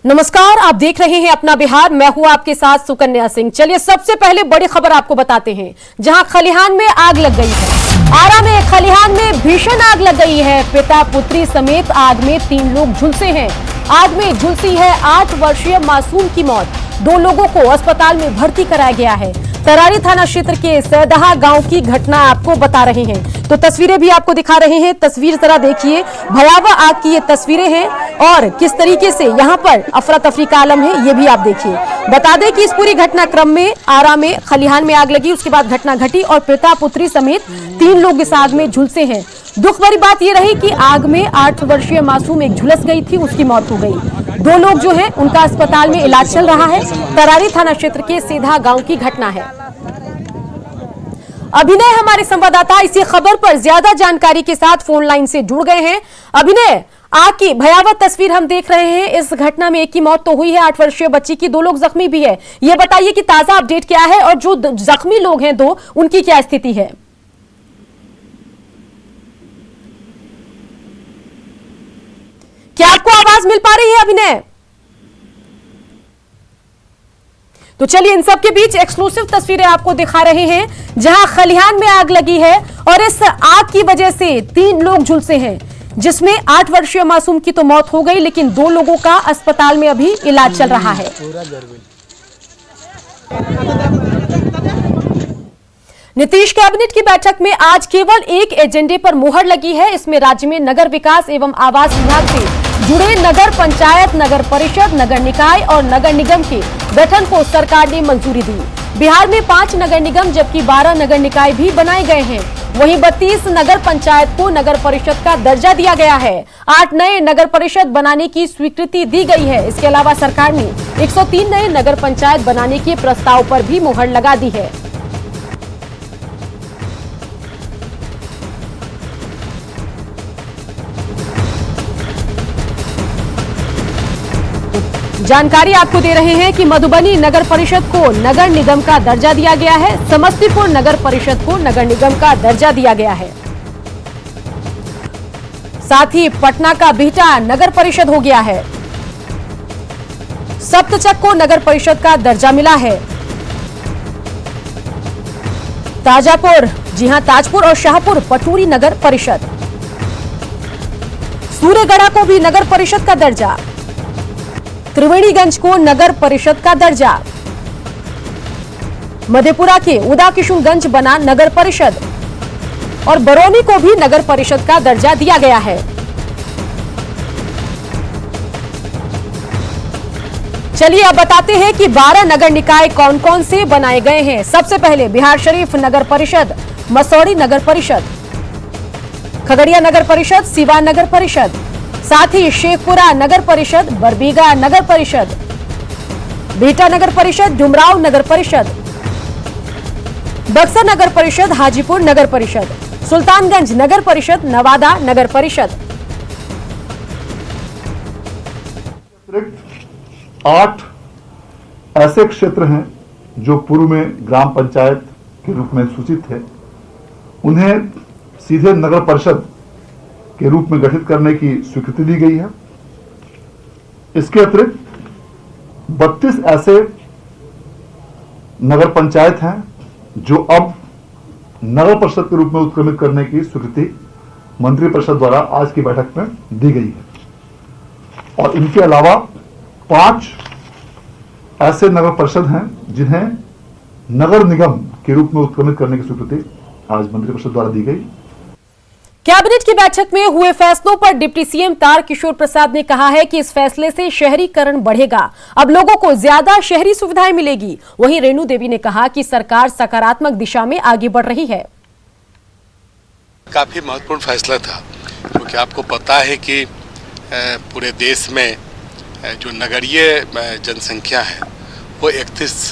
नमस्कार, आप देख रहे हैं अपना बिहार। मैं हूं आपके साथ सुकन्या सिंह। चलिए सबसे पहले बड़ी खबर आपको बताते हैं, जहां खलिहान में आग लग गई है। आरा में खलिहान में भीषण आग लग गई है। पिता पुत्री समेत आग में 3 लोग झुलसे हैं। आग में झुलसी है 8 वर्षीय मासूम की मौत। 2 लोगों को अस्पताल में भर्ती कराया गया है। तरारी थाना क्षेत्र के सैदहा गांव की घटना आपको बता रहे हैं, तो तस्वीरें भी आपको दिखा रहे हैं। तस्वीर जरा देखिए, भयावह आग की ये तस्वीरें हैं और किस तरीके से यहाँ पर अफरा तफरी का आलम है, ये भी आप देखिए। बता दें कि इस पूरी घटनाक्रम में आरा में खलिहान में आग लगी, उसके बाद घटना घटी और पिता पुत्री समेत 3 लोग इस आग में झुलसे हैं। दुख भरी बात यह रही कि आग में 8 वर्षीय मासूम एक झुलस गई थी, उसकी मौत हो गई। 2 लोग जो हैं उनका अस्पताल में इलाज चल रहा है। तरारी थाना क्षेत्र के सैदहा गांव की घटना है। अभिनय हमारे संवाददाता इसी खबर पर ज्यादा जानकारी के साथ फोन लाइन से जुड़ गए हैं। अभिनय, आग की भयावह तस्वीर हम देख रहे हैं। इस घटना में एक की मौत तो हुई है, 8 वर्षीय बच्ची की, 2 लोग जख्मी भी है। ये बताइए कि ताजा अपडेट क्या है और जो जख्मी लोग हैं 2, उनकी क्या स्थिति है? क्या आपको आवाज मिल पा रही है अभिनय? तो चलिए इन सब के बीच एक्सक्लूसिव तस्वीरें आपको दिखा रहे हैं, जहां खलिहान में आग लगी है और इस आग की वजह से 3 लोग झुलसे हैं, जिसमें 8 वर्षीय मासूम की तो मौत हो गई, लेकिन 2 लोगों का अस्पताल में अभी इलाज चल रहा है। नीतीश कैबिनेट की बैठक में आज केवल एक एजेंडे पर मुहर लगी है। इसमें राज्य में नगर विकास एवं आवास विभाग से जुड़े नगर पंचायत, नगर परिषद, नगर निकाय और नगर निगम के गठन को सरकार ने मंजूरी दी। बिहार में 5 नगर निगम जबकि 12 नगर निकाय भी बनाए गए हैं। वहीं 32 नगर पंचायत को नगर परिषद का दर्जा दिया गया है। 8 नए नगर परिषद बनाने की स्वीकृति दी गई है। इसके अलावा सरकार ने 103 नए नगर पंचायत बनाने के प्रस्ताव पर भी मुहर लगा दी है। जानकारी आपको दे रहे हैं कि मधुबनी नगर परिषद को नगर निगम का दर्जा दिया गया है। समस्तीपुर नगर परिषद को नगर निगम का दर्जा दिया गया है। साथ ही पटना का बिहटा नगर परिषद हो गया है। सप्तचक को नगर परिषद का दर्जा मिला है। ताजापुर, जी हां, ताजपुर और शाहपुर पटोरी नगर परिषद। सूर्यगढ़ा को भी नगर परिषद का दर्जा। त्रिवेणीगंज को नगर परिषद का दर्जा। मधेपुरा के उदाकिशुनगंज बना नगर परिषद और बरौनी को भी नगर परिषद का दर्जा दिया गया है। चलिए अब बताते हैं कि 12 नगर निकाय कौन कौन से बनाए गए हैं। सबसे पहले बिहार शरीफ नगर परिषद, मसौड़ी नगर परिषद, खगड़िया नगर परिषद, सिवान नगर परिषद, साथ ही शेखपुरा नगर परिषद, बरबीघा नगर परिषद, बिहटा नगर परिषद, डुमराव नगर परिषद, बक्सर नगर परिषद, हाजीपुर नगर परिषद, सुल्तानगंज नगर परिषद, नवादा नगर परिषद। 8 ऐसे क्षेत्र हैं जो पूर्व में ग्राम पंचायत के रूप में सूचित थे, उन्हें सीधे नगर परिषद के रूप में गठित करने की स्वीकृति दी गई है। इसके अतिरिक्त 32 ऐसे नगर पंचायत हैं जो अब नगर परिषद के रूप में उत्क्रमित करने की स्वीकृति मंत्रिपरिषद द्वारा आज की बैठक में दी गई है। और इनके अलावा 5 ऐसे नगर परिषद हैं जिन्हें नगर निगम के रूप में उत्क्रमित करने की स्वीकृति आज मंत्रिपरिषद द्वारा दी गई। कैबिनेट की बैठक में हुए फैसलों पर डिप्टी सीएम तारकिशोर प्रसाद ने कहा है कि इस फैसले से शहरीकरण बढ़ेगा, अब लोगों को ज्यादा शहरी सुविधाएं मिलेगी। वहीं रेणु देवी ने कहा कि सरकार सकारात्मक दिशा में आगे बढ़ रही है। काफी महत्वपूर्ण फैसला था, क्योंकि आपको पता है कि पूरे देश में जो नगरीय जनसंख्या है वो 31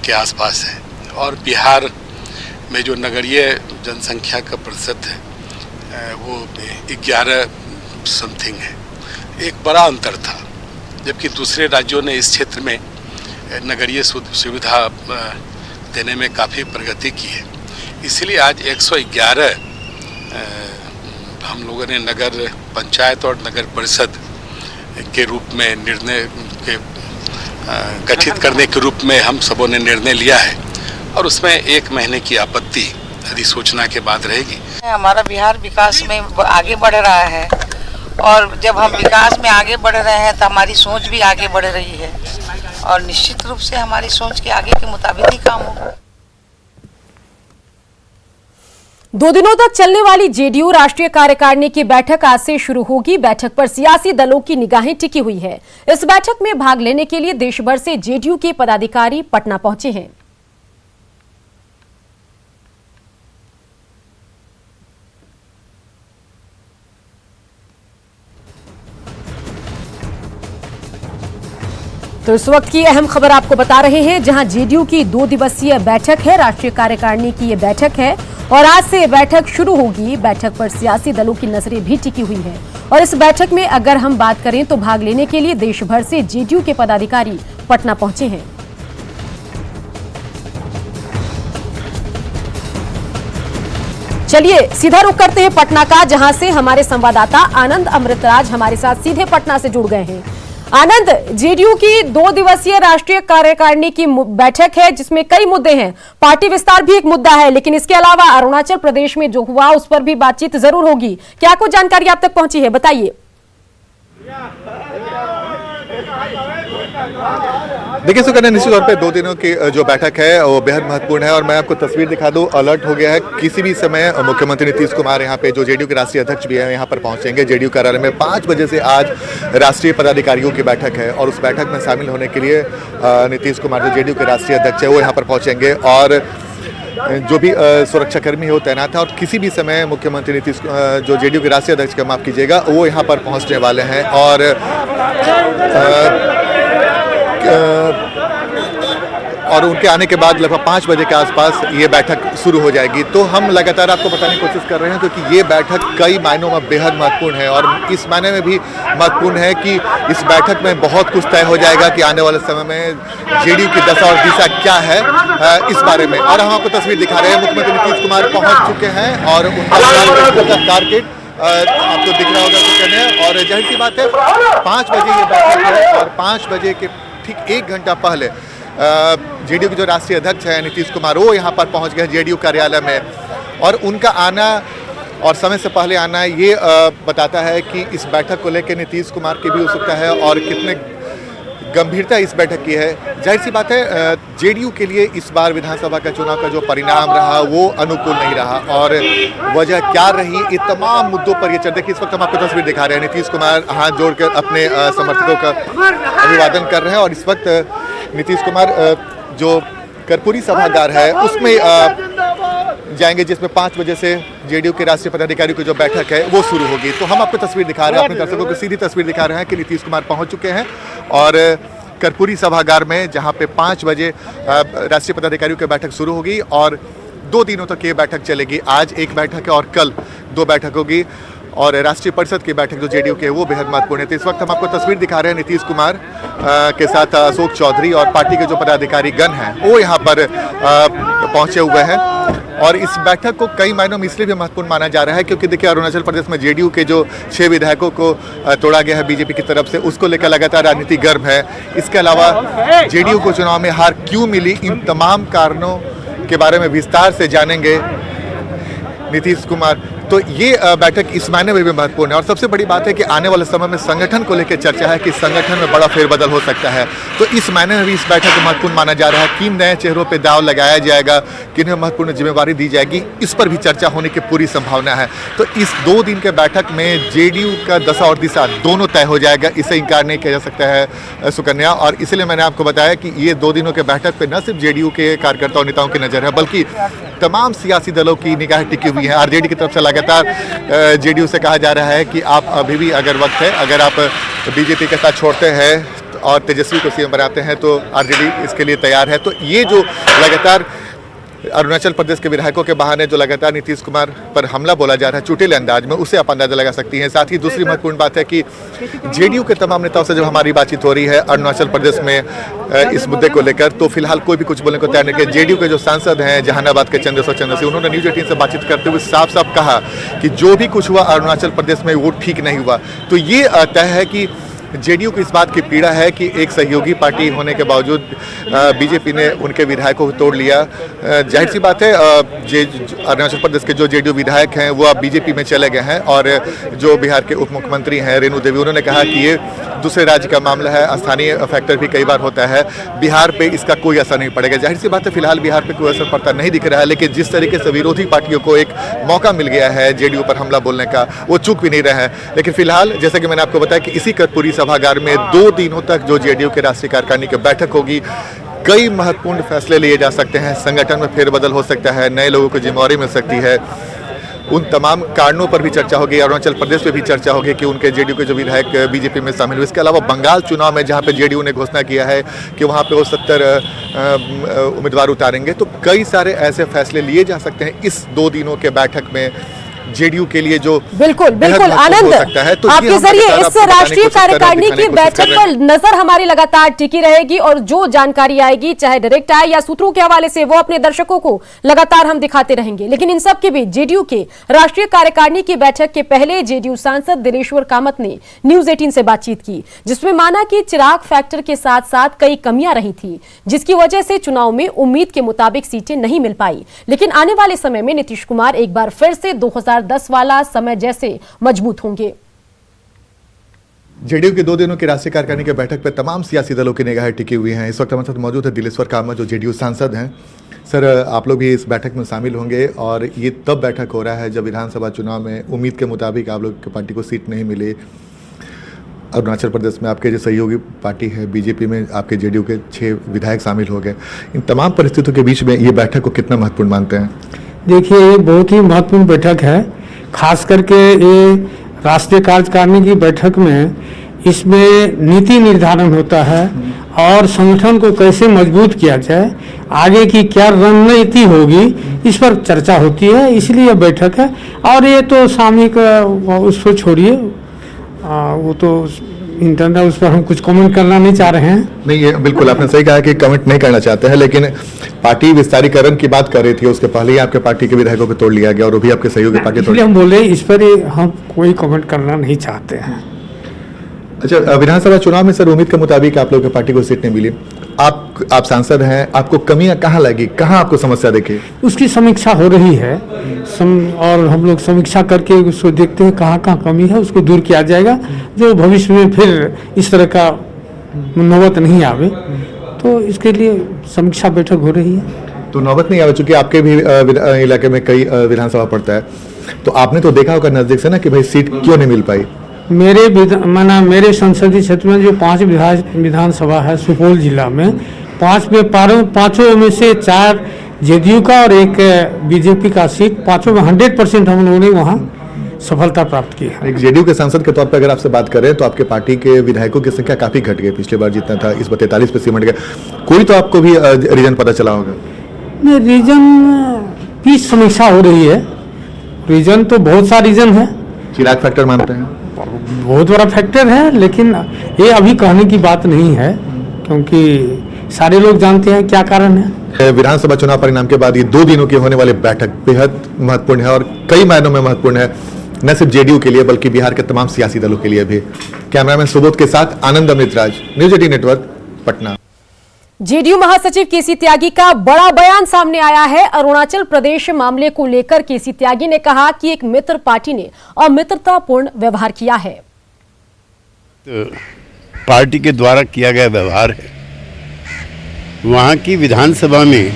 के आसपास है और बिहार में जो नगरीय जनसंख्या का प्रतिशत है वो 11 समथिंग है। एक बड़ा अंतर था, जबकि दूसरे राज्यों ने इस क्षेत्र में नगरीय सुविधा देने में काफ़ी प्रगति की है। इसलिए आज 111 हम लोगों ने नगर पंचायत और नगर परिषद के रूप में निर्णय के गठित करने के रूप में हम सबों ने निर्णय लिया है और उसमें 1 महीने की आपत्ति अधिसूचना के बाद रहेगी। हमारा बिहार विकास में आगे बढ़ रहा है और जब हम विकास में आगे बढ़ रहे हैं तो हमारी सोच भी आगे बढ़ रही है और निश्चित रूप से हमारी सोच के आगे के मुताबिक ही काम होगा। 2 दिनों तक चलने वाली जेडीयू राष्ट्रीय कार्यकारिणी की बैठक आज से शुरू होगी। बैठक पर सियासी दलों की निगाहें टिकी हुई है। इस बैठक में भाग लेने के लिए देश भर से जेडीयू के पदाधिकारी पटना पहुंचे हैं। तो इस वक्त की अहम खबर आपको बता रहे हैं, जहां जेडीयू की 2 दिवसीय बैठक है, राष्ट्रीय कार्यकारिणी की ये बैठक है और आज से बैठक शुरू होगी। बैठक पर सियासी दलों की नजरें भी टिकी हुई है और इस बैठक में अगर हम बात करें तो भाग लेने के लिए देश भर से जेडीयू के पदाधिकारी पटना पहुंचे हैं। चलिए सीधा रुख करते हैं पटना का, जहां से हमारे संवाददाता आनंद अमृतराज हमारे साथ सीधे पटना से जुड़ गए हैं। आनंद, जेडीयू की 2 दिवसीय राष्ट्रीय कार्यकारिणी की बैठक है जिसमें कई मुद्दे हैं। पार्टी विस्तार भी एक मुद्दा है, लेकिन इसके अलावा अरुणाचल प्रदेश में जो हुआ उस पर भी बातचीत जरूर होगी। क्या कुछ जानकारी आप तक पहुंची है, बताइए। देखिए सुकन्या, निश्चित तौर पे 2 दिनों की जो बैठक है वो बेहद महत्वपूर्ण है और मैं आपको तस्वीर दिखा दूं, अलर्ट हो गया है। किसी भी समय मुख्यमंत्री नीतीश कुमार यहाँ पे, जो जेडीयू के राष्ट्रीय अध्यक्ष भी हैं, यहाँ पर पहुंचेंगे। जेडीयू कार्यालय में 5 बजे से आज राष्ट्रीय पदाधिकारियों की बैठक है और उस बैठक में शामिल होने के लिए नीतीश कुमार, जो जेडीयू के राष्ट्रीय अध्यक्ष है, वो यहाँ पर पहुंचेंगे और जो भी सुरक्षाकर्मी है वो तैनात है और किसी भी समय मुख्यमंत्री नीतीश, जो जेडीयू के राष्ट्रीय अध्यक्ष का, माफ कीजिएगा, वो यहाँ पर पहुँचने वाले हैं और उनके आने के बाद लगभग 5 बजे के आसपास ये बैठक शुरू हो जाएगी। तो हम लगातार आपको बताने की कोशिश कर रहे हैं क्योंकि ये बैठक कई मायनों में बेहद महत्वपूर्ण है और इस मायने में भी महत्वपूर्ण है कि इस बैठक में बहुत कुछ तय हो जाएगा कि आने वाले समय में जेडीयू की दशा और दिशा क्या है इस बारे में। और हम आपको तस्वीर दिखा रहे हैं, मुख्यमंत्री नीतीश कुमार पहुँच चुके हैं और उनका टारगेट आपको दिख रहा होगा और जाहिर सी बात है 5 बजे ये बैठक है और 5 बजे के ठीक 1 घंटा पहले जेडीयू के जो राष्ट्रीय अध्यक्ष हैं नीतीश कुमार, वो यहाँ पर पहुँच गए जेडीयू कार्यालय में और उनका आना और समय से पहले आना ये बताता है कि इस बैठक को लेकर नीतीश कुमार की भी उत्सुकता है और कितने गंभीरता इस बैठक की है। जाहिर सी बात है जेडीयू के लिए इस बार विधानसभा का चुनाव का जो परिणाम रहा वो अनुकूल नहीं रहा और वजह क्या रही, ये तमाम मुद्दों पर ये चर्चा। देखिए इस वक्त हम आपको तस्वीर दिखा रहे हैं, नीतीश कुमार हाथ जोड़कर अपने समर्थकों का अभिवादन कर रहे हैं और इस वक्त नीतीश कुमार जो कर्पूरी सभागार है उसमें जाएंगे, जिसमें 5 बजे से जेडीयू के राष्ट्रीय पदाधिकारियों की जो बैठक है वो शुरू होगी। तो हम आपको तस्वीर दिखा रहे हैं, अपने दर्शकों को सीधी तस्वीर दिखा रहे हैं कि नीतीश कुमार पहुंच चुके हैं और कर्पूरी सभागार में, जहां पे 5 बजे राष्ट्रीय पदाधिकारियों की बैठक शुरू होगी और 2 दिनों तक ये बैठक चलेगी। आज एक बैठक है और कल 2 बैठक होगी और राष्ट्रीय परिषद की बैठक जो जेडीयू की है वो बेहद महत्वपूर्ण है। तो इस वक्त हम आपको तस्वीर दिखा रहे हैं नीतीश कुमार के साथ अशोक चौधरी और पार्टी के जो पदाधिकारी गण हैं वो यहाँ पर पहुँचे हुए हैं और इस बैठक को कई मायनों में इसलिए भी महत्वपूर्ण माना जा रहा है क्योंकि देखिए अरुणाचल प्रदेश में जेडीयू के जो 6 विधायकों को तोड़ा गया है बीजेपी की तरफ से, उसको लेकर लगातार राजनीति गर्म है। इसके अलावा जेडीयू को चुनाव में हार क्यों मिली, इन तमाम कारणों के बारे में विस्तार से जानेंगे नीतीश कुमार। तो ये बैठक इस मायने में भी महत्वपूर्ण है और सबसे बड़ी बात है कि आने वाले समय में संगठन को लेकर चर्चा है कि संगठन में बड़ा फेरबदल हो सकता है। तो इस मायने में भी इस बैठक को महत्वपूर्ण माना जा रहा है। किन नए चेहरों पे दाव लगाया जाएगा, किन्हें महत्वपूर्ण जिम्मेवारी दी जाएगी, इस पर भी चर्चा होने की पूरी संभावना है। तो इस 2 दिन के बैठक में जेडीयू का दशा और दिशा दोनों तय हो जाएगा, इसे इनकार नहीं किया जा सकता है सुकन्या। और इसलिए मैंने आपको बताया कि ये 2 दिनों के बैठक पर न सिर्फ जेडीयू के कार्यकर्ता और नेताओं की नज़र है बल्कि तमाम सियासी दलों की निगाह टिकी हुई है। आरजेडी की तरफ से लगातार जेडीयू से कहा जा रहा है कि आप अभी भी अगर वक्त है, अगर आप बीजेपी के साथ छोड़ते हैं और तेजस्वी को सीएम बनाते हैं तो आरजेडी इसके लिए तैयार है। तो ये जो लगातार अरुणाचल प्रदेश के विधायकों के बहाने जो लगातार नीतीश कुमार पर हमला बोला जा रहा है चुटिल अंदाज में, उसे आप अंदाजा लगा सकती हैं। साथ ही दूसरी महत्वपूर्ण बात है कि जेडीयू के तमाम नेताओं से जब हमारी बातचीत हो रही है अरुणाचल प्रदेश में इस मुद्दे को लेकर, तो फिलहाल कोई भी कुछ बोलने को तैयार नहीं किया। जेडीयू के जो सांसद हैं जहानाबाद के चंद्रेश्वर चंद्रसी, उन्होंने न्यूज 18 से बातचीत करते हुए साफ कहा कि जो भी कुछ हुआ अरुणाचल प्रदेश में वो ठीक नहीं हुआ। तो ये तय है कि जेडीयू को इस बात की पीड़ा है कि एक सहयोगी पार्टी होने के बावजूद बीजेपी ने उनके विधायकों को तोड़ लिया। जाहिर सी बात है, अरुणाचल प्रदेश के जो जेडीयू विधायक हैं वो अब बीजेपी में चले गए हैं, और जो बिहार के उप मुख्यमंत्री हैं रेणु देवी, उन्होंने कहा कि ये दूसरे राज्य का मामला है, स्थानीय फैक्टर भी कई बार होता है, बिहार पे इसका कोई असर नहीं पड़ेगा। जाहिर सी बात है फिलहाल बिहार पे कोई असर पड़ता नहीं दिख रहा है, लेकिन जिस तरीके से विरोधी पार्टियों को एक मौका मिल गया है जेडीयू पर हमला बोलने का, वो चूक भी नहीं रहे हैं। लेकिन फिलहाल जैसा कि मैंने आपको बताया कि इसी कर्पूरी सभागार में 2 दिनों तक जो जेडीयू के राष्ट्रीय कार्यकारिणी की बैठक होगी, कई महत्वपूर्ण फैसले लिए जा सकते हैं, संगठन में फेरबदल हो सकता है, नए लोगों को जिम्मेवारी मिल सकती है, उन तमाम कारणों पर भी चर्चा होगी। अरुणाचल प्रदेश में भी चर्चा होगी कि उनके जेडीयू के जो विधायक बीजेपी में शामिल हुए। इसके अलावा बंगाल चुनाव में जहां पे जेडीयू ने घोषणा किया है कि वहां पे वो 70 उम्मीदवार उतारेंगे, तो कई सारे ऐसे फैसले लिए जा सकते हैं इस 2 दिनों के बैठक में जेडीयू के लिए, जो बिल्कुल आनंद, तो आपके जरिए इस राष्ट्रीय कार्यकारिणी की बैठक पर नजर हमारी लगातार टिकी रहेगी, और जो जानकारी आएगी चाहे डायरेक्ट आए या सूत्रों के हवाले से, वो अपने दर्शकों को लगातार हम दिखाते रहेंगे। लेकिन इन सब के बीच जेडीयू के राष्ट्रीय कार्यकारिणी की बैठक के पहले जेडीयू सांसद दिलेश्वर कामत ने न्यूज 18 से बातचीत की, जिसमें माना कि चिराग फैक्टर के साथ साथ कई कमियां रही थी, जिसकी वजह से चुनाव में उम्मीद के मुताबिक सीटें नहीं मिल पाई। लेकिन आने वाले समय में नीतीश कुमार एक बार फिर से 2010 वाला समय जैसे मजबूत होंगे। जेडीयू के 2 दिनों की राष्ट्रीय कार्यकारिणी की बैठक पर तमाम सियासी दलों की निगाहें टिकी हुई हैं। इस वक्त हमारे साथ मौजूद है दिलेश्वर कामत, जो जेडीयू सांसद हैं। सर, आप लोग भी इस बैठक में शामिल होंगे, और ये तब बैठक हो रहा है जब विधानसभा चुनाव में उम्मीद के मुताबिक आप लोग की पार्टी को सीट नहीं मिली। अरुणाचल प्रदेश में आपके जो सहयोगी पार्टी है बीजेपी में आपके जेडीयू के 6 विधायक शामिल हो गए। इन तमाम परिस्थितियों के बीच में ये बैठक को कितना महत्वपूर्ण मानते हैं? देखिए, ये बहुत ही महत्वपूर्ण बैठक है, खास करके ये राष्ट्रीय कार्यकारिणी की बैठक में इसमें नीति निर्धारण होता है और संगठन को कैसे मजबूत किया जाए, आगे की क्या रणनीति होगी, इस पर चर्चा होती है। इसलिए यह बैठक है। और ये तो सामयिक, उसको छोड़िए, वो तो इंटरनेट, उस पर हम कुछ कमेंट करना नहीं चाह रहे हैं। नहीं, ये बिल्कुल आपने सही कहा कि कमेंट नहीं करना चाहते हैं, लेकिन पार्टी विस्तारीकरण की बात कर रही थी, उसके पहले ही आपके पार्टी के विधायकों को तोड़ लिया गया, और वो भी आपके सहयोगी पार्टी तोड़। इसलिए हम बोले इस पर हम कोई कमेंट करना नहीं चाहते हैं। अच्छा, विधानसभा चुनाव में सर उम्मीद के मुताबिक आप लोगों की पार्टी को सीट नहीं मिली। आप सांसद हैं, आपको कमियां कहाँ लगी, कहाँ आपको समस्या देखी? उसकी समीक्षा हो रही है, और हम लोग समीक्षा करके उसको देखते हैं कहाँ कहाँ कमी है, उसको दूर किया जाएगा, जो भविष्य में फिर इस तरह का नौबत नहीं आवे। तो इसके लिए समीक्षा बैठक हो रही है। तो नौबत नहीं आवे, चूंकि आपके भी इलाके में कई विधानसभा पड़ता है, तो आपने तो देखा होगा नजदीक से ना कि भाई सीट क्यों नहीं मिल पाई। मेरे संसदीय क्षेत्र में जो 5 विधानसभा है सुपौल जिला में, 5 में से 4 जेडीयू का और 1 बीजेपी का सीट, 5 में 100% हम लोगों ने वहाँ सफलता प्राप्त की है। एक जेडीयू के सांसद के तौर पर अगर आपसे बात करें तो आपके पार्टी के विधायकों की संख्या काफी घट गई, पिछले बार जितना था इस बार 43 पे सिमट गया। कोई तो आपको भी रीजन पता चला होगा? नहीं, रीजन की समीक्षा हो रही है। रीजन तो बहुत सा रीजन है। चिराग फैक्टर मानते हैं? बहुत बड़ा फैक्टर है, लेकिन ये अभी कहने की बात नहीं है, क्योंकि सारे लोग जानते हैं क्या कारण है। विधानसभा चुनाव परिणाम के बाद ये 2 दिनों की होने वाली बैठक बेहद महत्वपूर्ण है, और कई मायनों में महत्वपूर्ण है, न सिर्फ जेडीयू के लिए बल्कि बिहार के तमाम सियासी दलों के लिए भी। कैमरामैन सुबोध के साथ Anand Amritraj, news 18 network, Patna. JDU महासचिव केसी त्यागी का बड़ा बयान सामने आया है। अरुणाचल प्रदेश मामले को लेकर केसी त्यागी ने कहा कि एक मित्र पार्टी ने अमित्रतापूर्ण व्यवहार किया है। तो पार्टी के द्वारा किया गया व्यवहार है। वहां की विधानसभा में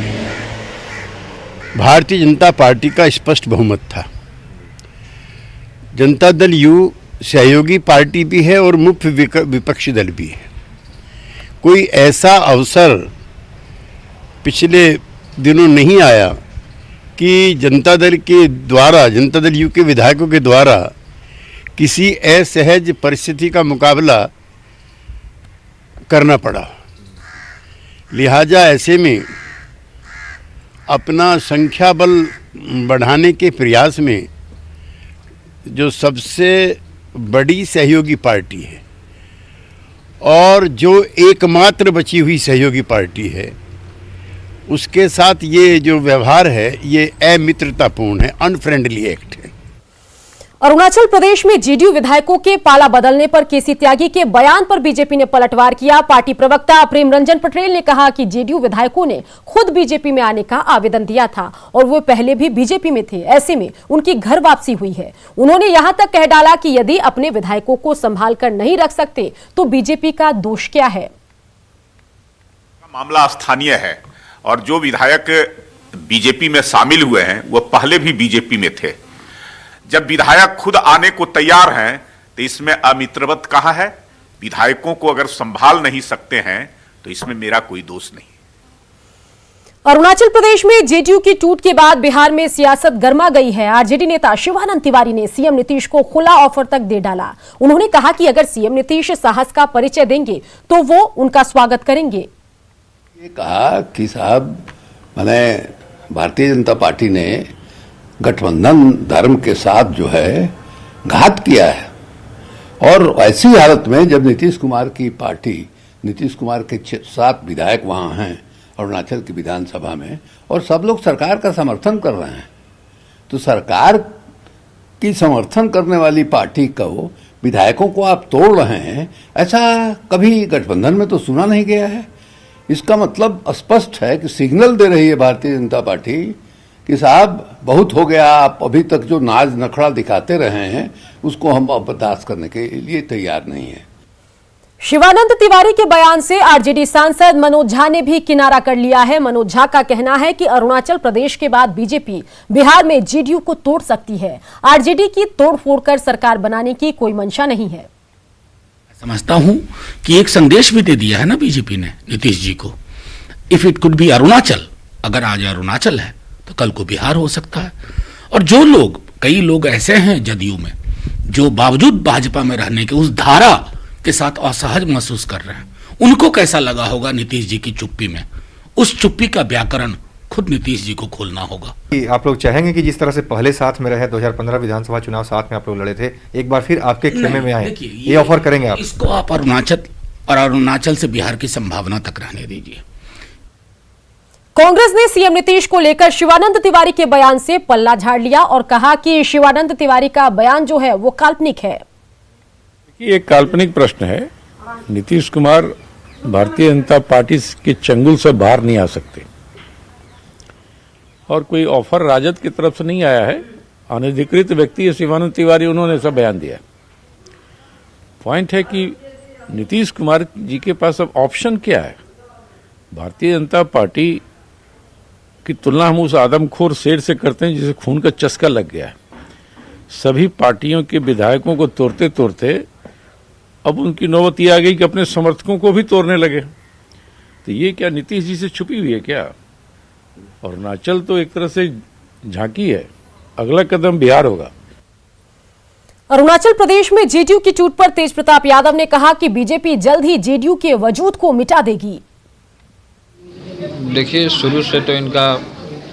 भारतीय जनता पार्टी का स्पष्ट बहुमत था। जनता दल यू सहयोगी पार्टी भी है और मुख्य विपक्षी दल भी है। कोई ऐसा अवसर पिछले दिनों नहीं आया कि जनता दल के द्वारा, जनता दल यू के विधायकों के द्वारा किसी असहज परिस्थिति का मुकाबला करना पड़ा। लिहाजा ऐसे में अपना संख्या बल बढ़ाने के प्रयास में जो सबसे बड़ी सहयोगी पार्टी है और जो एकमात्र बची हुई सहयोगी पार्टी है, उसके साथ ये जो व्यवहार है ये अमित्रतापूर्ण है, अनफ्रेंडली एक्ट है। अरुणाचल प्रदेश में जेडीयू विधायकों के पाला बदलने पर केसी त्यागी के बयान पर बीजेपी ने पलटवार किया। पार्टी प्रवक्ता प्रेम रंजन पटेल ने कहा कि जेडीयू विधायकों ने खुद बीजेपी में आने का आवेदन दिया था और वो पहले भी बीजेपी में थे, ऐसे में उनकी घर वापसी हुई है। उन्होंने यहां तक कह डाला कि यदि अपने विधायकों को संभाल कर नहीं रख सकते तो बीजेपी का दोष क्या है। मामला स्थानीय है और जो विधायक बीजेपी में शामिल हुए हैं वो पहले भी बीजेपी में थे। जब विधायक खुद आने को तैयार हैं तो इसमें अमित्रवत कहाँ है। विधायकों को अगर संभाल नहीं सकते हैं तो इसमें मेरा कोई दोष नहीं। अरुणाचल प्रदेश में जेडीयू की टूट के बाद बिहार में सियासत गर्मा गई है। आरजेडी नेता शिवानंद तिवारी ने सीएम नीतीश को खुला ऑफर तक दे डाला। उन्होंने कहा कि अगर सीएम नीतीश साहस का परिचय देंगे तो वो उनका स्वागत करेंगे। ये कहा कि साहब मैंने भारतीय जनता पार्टी ने गठबंधन धर्म के साथ जो है घात किया है और ऐसी हालत में जब नीतीश कुमार की पार्टी, नीतीश कुमार के 7 विधायक वहां हैं अरुणाचल की विधानसभा में और सब लोग सरकार का समर्थन कर रहे हैं, तो सरकार की समर्थन करने वाली पार्टी को विधायकों को आप तोड़ रहे हैं, ऐसा कभी गठबंधन में तो सुना नहीं गया है। इसका मतलब स्पष्ट है कि सिग्नल दे रही है भारतीय जनता पार्टी कि साहब बहुत हो गया, आप अभी तक जो नाज नखड़ा दिखाते रहे हैं उसको हम अब बर्दाश्त करने के लिए तैयार नहीं है। शिवानंद तिवारी के बयान से आरजेडी सांसद मनोज झा ने भी किनारा कर लिया है। मनोज झा का कहना है कि अरुणाचल प्रदेश के बाद बीजेपी बिहार में जेडीयू को तोड़ सकती है। आरजेडी की तोड़फोड़ कर सरकार बनाने की कोई मंशा नहीं है। समझता हूं कि एक संदेश भी दे दिया है ना बीजेपी ने नीतीश जी को, if it could be Arunachal, अगर आज अरुणाचल है तो कल को बिहार हो सकता है। और जो लोग, कई लोग ऐसे हैं जदयू में जो बावजूद भाजपा में रहने के उस धारा के साथ असहज महसूस कर रहे हैं, उनको कैसा लगा होगा नीतीश जी की चुप्पी में। उस चुप्पी का व्याकरण खुद नीतीश जी को खोलना होगा। आप लोग चाहेंगे कि जिस तरह से पहले साथ में रहे, 2015 विधानसभा चुनाव साथ में आप लोग लड़े थे, एक बार फिर आपके खेमे में आए, ये ऑफर करेंगे आप? इसको आप अरुणाचल से बिहार की संभावना तक रहने दीजिए। कांग्रेस ने सीएम नीतीश को लेकर शिवानंद तिवारी के बयान से पल्ला झाड़ लिया और कहा कि शिवानंद तिवारी का बयान जो है वो काल्पनिक है। ये एक काल्पनिक प्रश्न है। नीतीश कुमार भारतीय जनता पार्टी के चंगुल से बाहर नहीं आ सकते और कोई ऑफर राजद की तरफ से नहीं आया है। अनधिकृत व्यक्ति शिवानंद तिवारी, उन्होंने सब बयान दिया। पॉइंट है कि नीतीश कुमार जी के पास अब ऑप्शन क्या है। भारतीय जनता पार्टी की तुलना हम उस आदमखोर शेर से करते हैं जिसे खून का चस्का लग गया है। सभी पार्टियों के विधायकों को तोड़ते तोड़ते अब उनकी नौबत ये आ गई कि अपने समर्थकों को भी तोड़ने लगे। तो ये क्या नीतीश जी से छुपी हुई है क्या? अरुणाचल तो एक तरह से झांकी है, अगला कदम बिहार होगा। अरुणाचल प्रदेश में जेडीयू की टूट पर तेज प्रताप यादव ने कहा कि बीजेपी जल्द ही जेडीयू के वजूद को मिटा देगी। देखिए, शुरू से तो इनका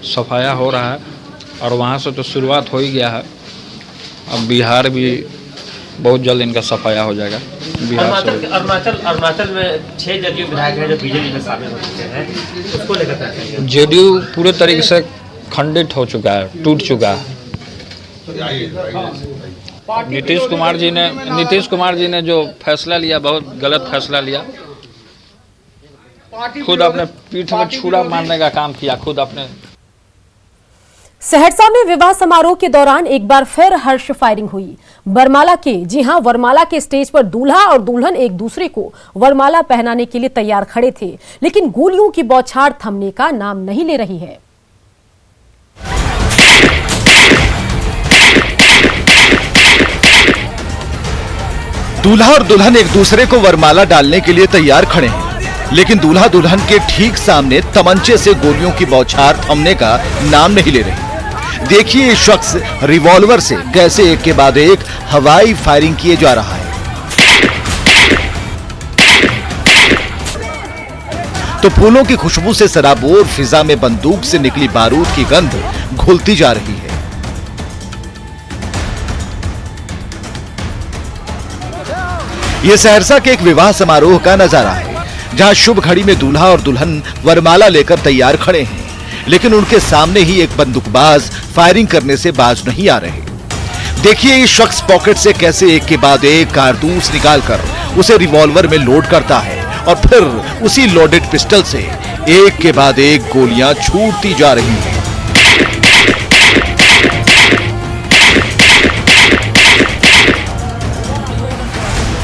सफाया हो रहा है और वहाँ से तो शुरुआत हो ही गया है। अब बिहार भी बहुत जल्द इनका सफाया हो जाएगा। अरुणाचल में 6 जेडीयू विधायक हैं जो बीजेपी में शामिल हो चुके हैं, उसको लेकर क्या कहेंगे? जेडीयू पूरे तरीके से खंडित हो चुका है, टूट चुका है। नीतीश कुमार जी ने जो फैसला लिया, बहुत गलत फैसला लिया। खुद अपने पीठ में छुरा मारने का काम किया, खुद अपने। सहरसा में विवाह समारोह के दौरान एक बार फिर हर्ष फायरिंग हुई। वरमाला के स्टेज पर दूल्हा और दुल्हन एक दूसरे को वरमाला पहनाने के लिए तैयार खड़े थे, लेकिन गोलियों की बौछार थमने का नाम नहीं ले रही है। दूल्हा और दुल्हन एक दूसरे को वरमाला डालने के लिए तैयार खड़े हैं, लेकिन दूल्हा दुल्हन के ठीक सामने तमंचे से गोलियों की बौछार थमने का नाम नहीं ले रही। देखिए ये शख्स रिवॉल्वर से कैसे एक के बाद एक हवाई फायरिंग किए जा रहा है। तो फूलों की खुशबू से सराबोर फिजा में बंदूक से निकली बारूद की गंध घुलती जा रही है। यह सहरसा के एक विवाह समारोह का नजारा है, जहां शुभ घड़ी में दूल्हा और दुल्हन वरमाला लेकर तैयार खड़े हैं, लेकिन उनके सामने ही एक बंदूकबाज फायरिंग करने से बाज नहीं आ रहे। देखिए इस शख्स पॉकेट से कैसे एक के बाद एक कारतूस निकालकर उसे रिवॉल्वर में लोड करता है और फिर उसी लोडेड पिस्टल से एक के बाद एक गोलियां छूटती जा रही हैं।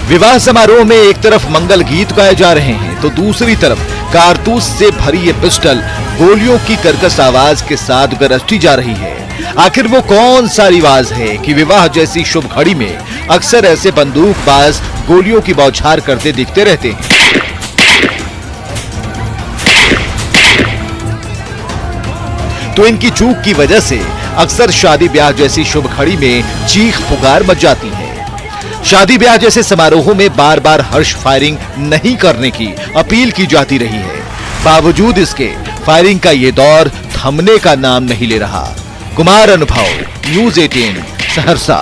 विवाह समारोह में एक तरफ मंगल गीत गाए जा रहे हैं तो दूसरी तरफ कारतूस से भरी ये पिस्टल गोलियों की कर्कश आवाज के साथ गरजती जा रही है। आखिर वो कौन सा रिवाज है कि विवाह जैसी शुभ घड़ी में अक्सर ऐसे बंदूकबाज गोलियों की बौछार करते दिखते रहते हैं। तो इनकी चूक की वजह से अक्सर शादी ब्याह जैसी शुभ घड़ी में चीख पुकार मच जाती है। शादी ब्याह जैसे समारोहों में बार बार हर्ष फायरिंग नहीं करने की अपील की जाती रही है। बावजूद इसके फायरिंग का ये दौर थमने का नाम नहीं ले रहा। कुमार अनुभव, न्यूज़ 18 सहरसा।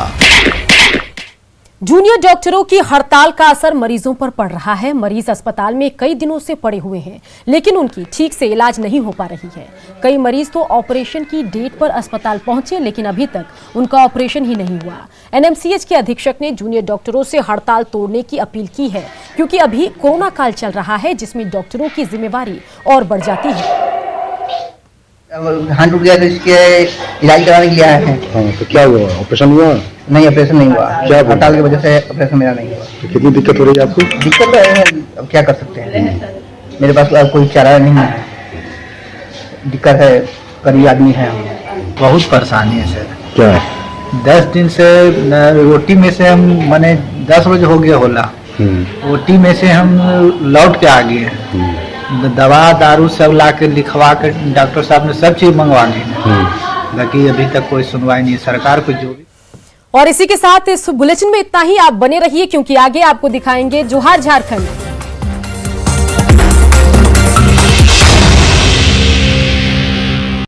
जूनियर डॉक्टरों की हड़ताल का असर मरीजों पर पड़ रहा है। मरीज अस्पताल में कई दिनों से पड़े हुए हैं, लेकिन उनकी ठीक से इलाज नहीं हो पा रही है। कई मरीज तो ऑपरेशन की डेट पर अस्पताल पहुंचे, लेकिन अभी तक उनका ऑपरेशन ही नहीं हुआ। एनएमसीएच के अधीक्षक ने जूनियर डॉक्टरों से हड़ताल तोड़ने की अपील की है, क्योंकि अभी कोरोना काल चल रहा है, जिसमें डॉक्टरों की जिम्मेवारी और बढ़ जाती है। हाथ टूट गया तो इसके इलाज कराने के लिए आए हैं। हाँ, तो क्या हुआ? ऑपरेशन हुआ? नहीं, ऑपरेशन नहीं हुआ। क्या हड़ताल की वजह से ऑपरेशन मेरा नहीं हुआ। तो कितनी दिक्कत हो रही है आपको? दिक्कत तो है, अब क्या कर सकते हैं, मेरे पास अब कोई चारा नहीं है। दिक्कत है, गरीब आदमी है हम। बहुत परेशानी है सर। क्या? 10 दिन से रोटी में से हम माने 10 रोज हो गया होला। रोटी में से हम लौट के आ गए। दवा दारू सब ला के लिखवा के डॉक्टर साहब ने सब चीज मंगवा ली, बाकी अभी तक कोई सुनवाई नहीं। सरकार को जो भी। और इसी के साथ इस बुलेटिन में इतना ही। आप बने रहिए, क्योंकि आगे आपको दिखाएंगे जोहार झारखंड।